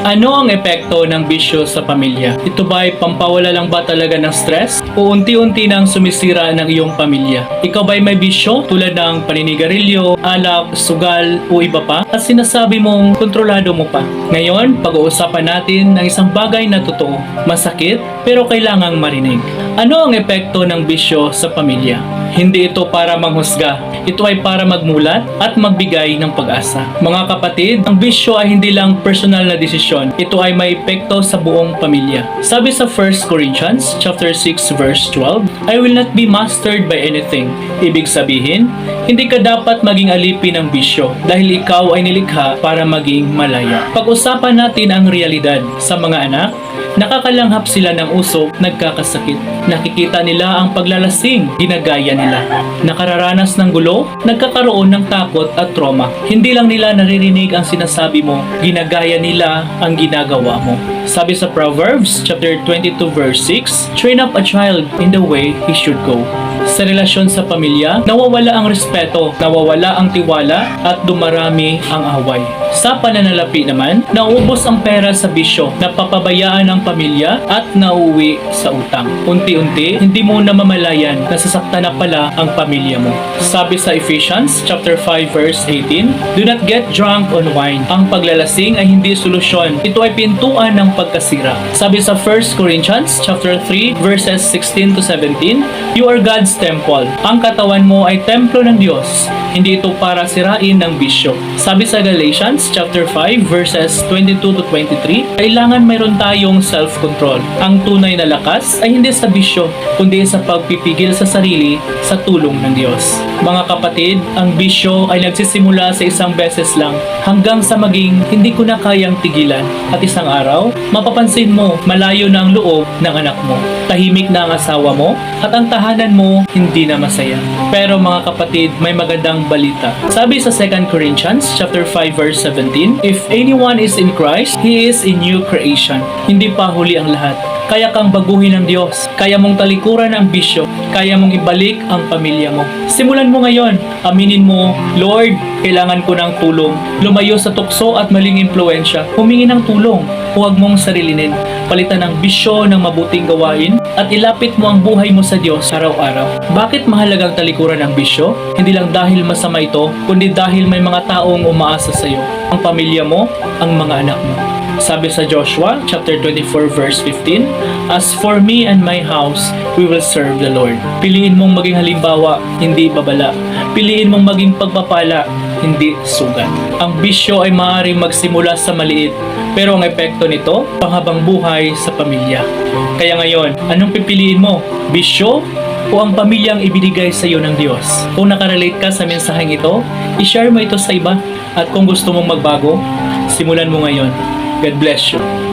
Ano ang epekto ng bisyo sa pamilya? Ito ba ay pampawala lang ba talaga ng stress? O unti-unti nang sumisira ng iyong pamilya? Ikaw ba ay may bisyo tulad ng paninigarilyo, alak, sugal o iba pa? At sinasabi mong kontrolado mo pa. Ngayon, pag-uusapan natin ng isang bagay na totoo, masakit pero kailangang marinig. Ano ang epekto ng bisyo sa pamilya? Hindi ito para manghusga. Ito ay para magmulat at magbigay ng pag-asa. Mga kapatid, ang bisyo ay hindi lang personal na desisyon. Ito ay may epekto sa buong pamilya. Sabi sa 1 Corinthians chapter 6 verse 12, I will not be mastered by anything. Ibig sabihin, hindi ka dapat maging alipin ng bisyo dahil ikaw ay nilikha para maging malaya. Pag-usapan natin ang realidad sa mga anak. Nakakalanghap sila ng usok, nagkakasakit. Nakikita nila ang paglalasing, ginagaya nila. Nakararanas ng gulo, nagkakaroon ng takot at trauma. Hindi lang nila naririnig ang sinasabi mo, ginagaya nila ang ginagawa mo. Sabi sa Proverbs chapter 22 verse 6, train up a child in the way he should go. Sa relasyon sa pamilya, nawawala ang respeto, nawawala ang tiwala at dumarami ang away. Sa pananalapi naman, nauubos ang pera sa bisyo, napapabayaan ang pamilya at nauuwi sa utang. Unti-unti, hindi mo namamalayan, nasasaktan na pala ang pamilya mo. Sabi sa Ephesians chapter 5 verse 18, do not get drunk on wine. Ang paglalasing ay hindi solusyon. Ito ay pintuan ng pagkasira. Sabi sa 1 Corinthians chapter 3 verses 16 to 17, you are God's temple. Ang katawan mo ay templo ng Diyos. Hindi ito para sirain ng bisyo. Sabi sa Galatians chapter 5 verses 22 to 23, kailangan mayroon tayong self-control. Ang tunay na lakas ay hindi sa bisyo, kundi sa pagpipigil sa sarili sa tulong ng Diyos. Mga kapatid, ang bisyo ay nagsisimula sa isang beses lang hanggang sa maging hindi ko na kayang tigilan. At isang araw, mapapansin mo malayo na ang loob ng anak mo. Tahimik na ang asawa mo at ang tahanan mo hindi na masaya. Pero mga kapatid, may magandang balita. Sabi sa 2 Corinthians chapter 5 verse 17, if anyone is in Christ, he is a new creation. Hindi pa huli ang lahat. Kaya kang baguhin ng Diyos. Kaya mong talikuran ang bisyo. Kaya mong ibalik ang pamilya mo. Simulan mo ngayon. Aminin mo, Lord, kailangan ko ng tulong. Lumayo sa tukso at maling impluensya. Humingi ng tulong. Huwag mong sarilinin. Palitan ang bisyo ng mabuting gawain at ilapit mo ang buhay mo sa Diyos araw-araw. Bakit mahalagang talikuran ang bisyo? Hindi lang dahil masama ito, kundi dahil may mga taong umaasa sa iyo. Ang pamilya mo, ang mga anak mo. Sabi sa Joshua chapter 24 verse 15, as for me and my house, we will serve the Lord. Piliin mong maging halimbawa, hindi babala. Piliin mong maging pagpapala, hindi sugat. Ang bisyo ay maaaring magsimula sa maliit, pero ang epekto nito, panghabang buhay sa pamilya. Kaya ngayon, anong pipiliin mo? Bisyo o ang pamilyang ibinigay sa iyo ng Diyos? Kung nakarelate ka sa mensaheng ito, i-share mo ito sa iba. At kung gusto mong magbago, simulan mo ngayon. God bless you.